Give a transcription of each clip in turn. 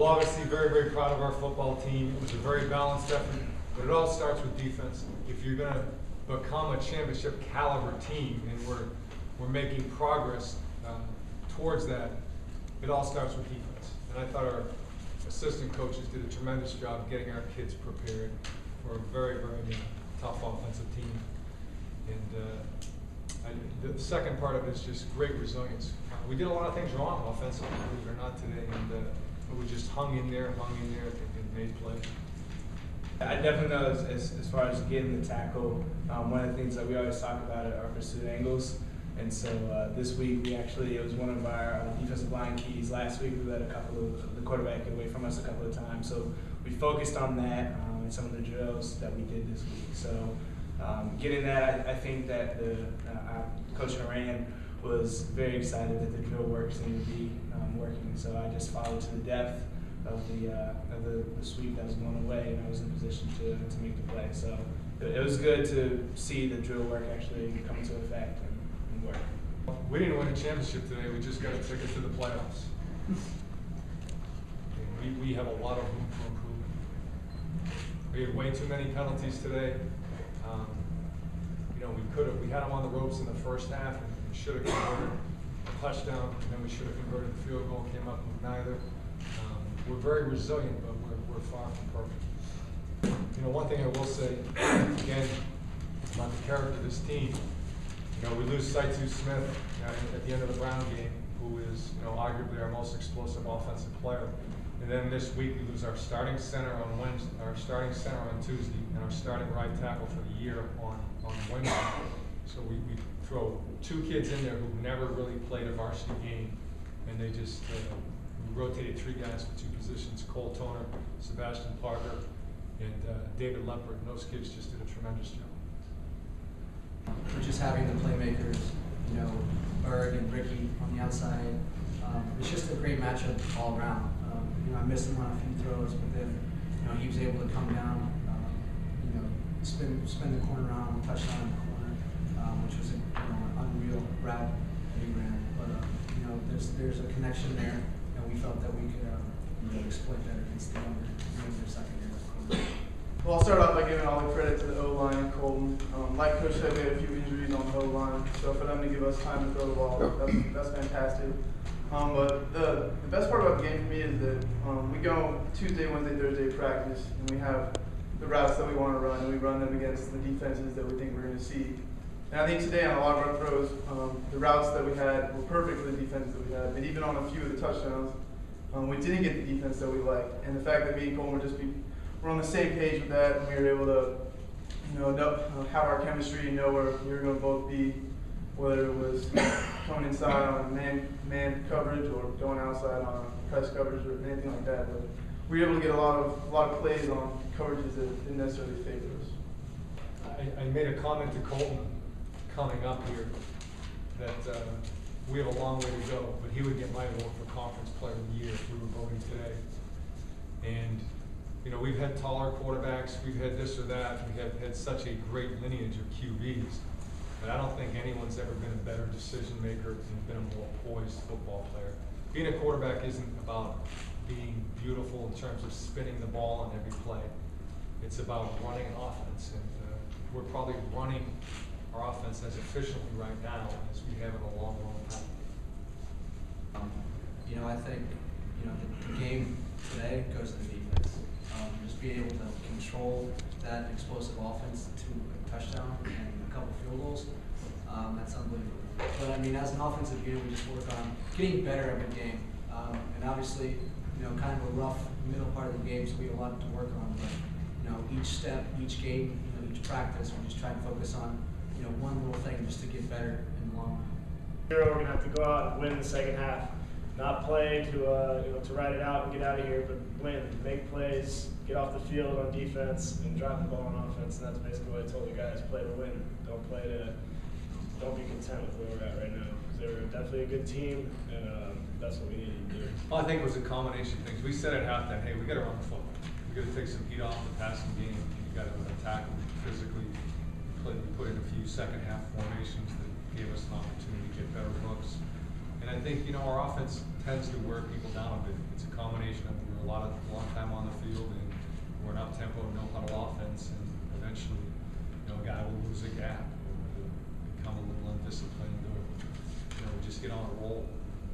Well, obviously, very, very proud of our football team. It was a very balanced effort, but it all starts with defense. If you're going to become a championship caliber team, and we're making progress towards that, it all starts with defense. And I thought our assistant coaches did a tremendous job getting our kids prepared for a very, very tough offensive team. And the second part of it is just great resilience. We did a lot of things wrong offensively, believe it or not, today, and we just hung in there, and made plays. I definitely know as far as getting the tackle, one of the things that we always talk about are pursuit angles. And so this week it was one of our defensive line keys. Last week we let the quarterback get away from us a couple of times. So we focused on that in some of the drills that we did this week. So getting that, I think that Coach Moran was very excited that the drill work seemed to be working. So I just followed to the depth of the sweep that was going away, and I was in position to make the play. So it was good to see the drill work actually come into effect and work. We didn't win a championship today. We just got a ticket to the playoffs. We have a lot of room for improvement. We had way too many penalties today. We had them on the ropes in the first half, and we should have converted a touchdown, and then we should have converted the field goal. Came up with neither. We're very resilient, but we're far from perfect. One thing I will say, again, about the character of this team. We lose Saitu Smith at the end of the Brown game, who is arguably our most explosive offensive player. And then this week we lose our starting center on Wednesday, our starting center on Tuesday, and our starting right tackle for the year on Wednesday. So we throw two kids in there who never really played a varsity game, and they just we rotated three guys for two positions: Cole Toner, Sebastian Parker, and David Leppert. And those kids just did a tremendous job. Just having the playmakers, Berg and Ricky on the outside, it's just a great matchup all around. I missed him on a few throws, but then he was able to come down, spin the corner around, touchdown in the corner, which was an unreal route that he ran. But there's a connection there, and we felt that we could exploit that against the younger secondary. Well, I'll start off by giving all the credit to the O-line and Colton. Like Coach said, we had a few injuries on the O-line, so for them to give us time to throw the ball, that's fantastic. But the best part about the game for me is that we go Tuesday, Wednesday, Thursday practice, and we have the routes that we want to run, and we run them against the defenses that we think we're going to see. And I think today on a lot of our throws, the routes that we had were perfect for the defense that we had, but even on a few of the touchdowns, we didn't get the defense that we liked. And the fact that me and Colton we're on the same page with that, and we were able to have our chemistry and know where we were going to both be, whether it was coming inside on man coverage or going outside on press coverage or anything like that. But we were able to get a lot of plays on coverages that didn't necessarily favor us. I made a comment to Colton coming up here that we have a long way to go, but he would get my award for Conference Player of the Year if we were voting today. And we've had taller quarterbacks, we've had this or that, we have had such a great lineage of QBs, but I don't think anyone's ever been a better decision maker and been a more poised football player. Being a quarterback isn't about being beautiful in terms of spinning the ball on every play. It's about running an offense, and we're probably running our offense as efficiently right now as we have in a long, long time. I think the game today goes to the defense. Just being able to control that explosive offense to a touchdown and a couple field goals, that's unbelievable. But as an offensive unit, we just work on getting better every game. And obviously, kind of a rough middle part of the game, so we have a lot to work on. But each step, each game, each practice, we just try and focus on one little thing just to get better in the long run. We're going to have to go out and win the second half. Not play to ride it out and get out of here, but win, make plays, get off the field on defense, and drop the ball on offense. And that's basically what I told the guys: play to win. Don't be content with where we're at right now. Because they're definitely a good team, and that's what we need to do. Well, I think it was a combination of things. We said at halftime, hey, we got to run the football. We got to take some heat off the passing game. You got to attack them physically. We put in a few second half formations that gave us an opportunity to get better looks. And I think our offense tends to wear people down a bit. It's a combination of the a long time on the field, and we're an up-tempo, no-huddle offense, and eventually, a guy will lose a gap, or become a little undisciplined, or we just get on a roll.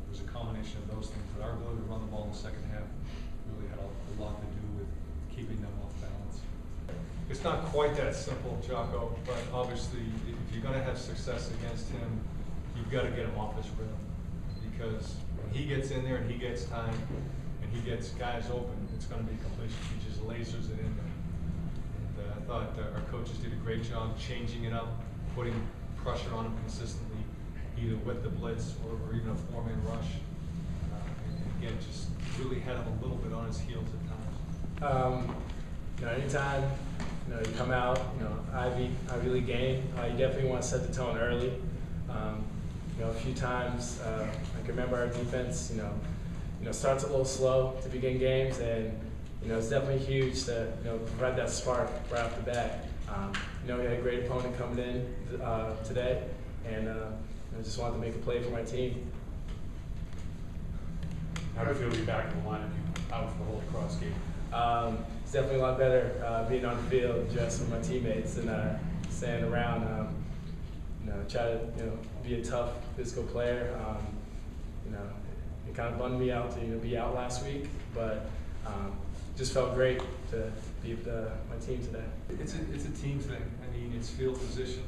It was a combination of those things, but our ability to run the ball in the second half really had a lot to do with keeping them off balance. It's not quite that simple, Jocko, but obviously, if you're going to have success against him, you've got to get him off his rhythm, because when he gets in there and he gets time and he gets guys open, it's going to be completion. He just lasers it in there. And I thought our coaches did a great job changing it up, putting pressure on him consistently, either with the blitz or even a four-man rush. And again, just really had him a little bit on his heels at times. Anytime you come out, Ivy League game, you definitely want to set the tone early. A few times, I can remember our defense, starts a little slow to begin games, and it's definitely huge to provide that spark right off the bat. We had a great opponent coming in today, and I just wanted to make a play for my team. How do you feel to be back in the lineup? You out for the whole cross game? It's definitely a lot better being on the field just with my teammates and staying around. Try to be a tough physical player. It kind of bummed me out to be out last week, but just felt great to be with my team today. It's a team thing. I mean, it's field position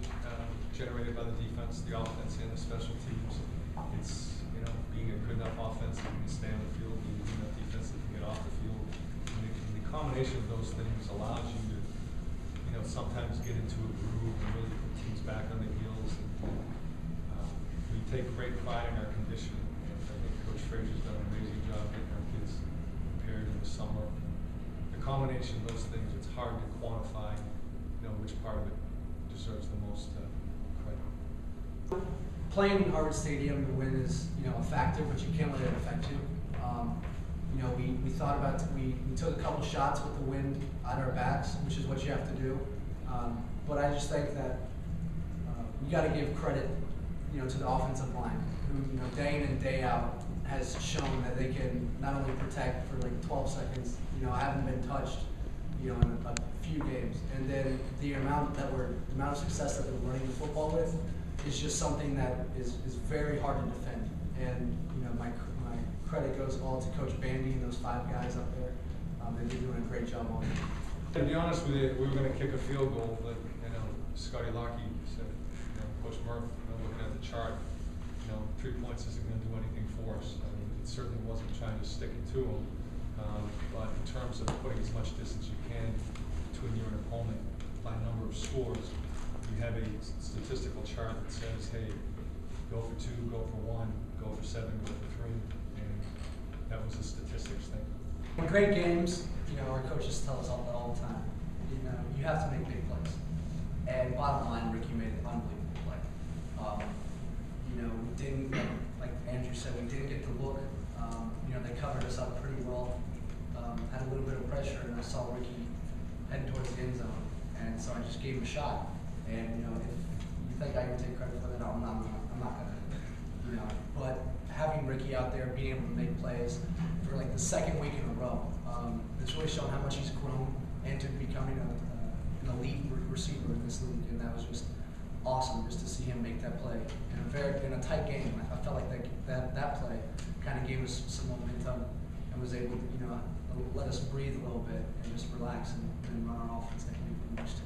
generated by the defense, the offense, and the special teams. It's being a good enough offense that can stay on the field, being a good enough defense that can get off the field. And the combination of those things allows you to sometimes get into a groove and really put teams back on their heels. And, we take great pride in our conditioning, and I think Coach Frazier's done an amazing job getting our kids prepared in the summer. The combination of those things, it's hard to quantify, which part of it deserves the most credit. Playing in Harvard Stadium to win is, a factor, but you can't let it affect you. We thought about we took a couple shots with the wind at our backs, which is what you have to do. But I just think that we got to give credit, to the offensive line, who day in and day out has shown that they can not only protect for like 12 seconds, haven't been touched, in a few games, and then the amount of success that we're running the football with is just something that is very hard to defend. And my credit goes all to Coach Bandy and those 5 guys up there. They've been doing a great job on it. To be honest with you, we were going to kick a field goal, but Scotty Lockheed said, Coach Murph, looking at the chart, 3 points isn't going to do anything for us. I mean, it certainly wasn't trying to stick it to him, but in terms of putting as much distance you can between you and an opponent by number of scores, you have a statistical chart that says, hey, go for 2, go for 1, go for 7, go for 3, and that was a statistics thing. In great games, our coaches tell us all the time, you have to make big plays. And bottom line, Ricky made an unbelievable play. We didn't, like Andrew said, we didn't get the look. They covered us up pretty well. Had a little bit of pressure, and I saw Ricky heading towards the end zone. And so I just gave him a shot. And if you think I can take credit for that, I'm not gonna. But having Ricky out there, being able to make plays for like the second week in a row, it's really shown how much he's grown into becoming an elite receiver in this league, and that was just awesome just to see him make that play in a tight game. I felt like that play kind of gave us some momentum and was able to let us breathe a little bit and just relax and run our offense like we used to.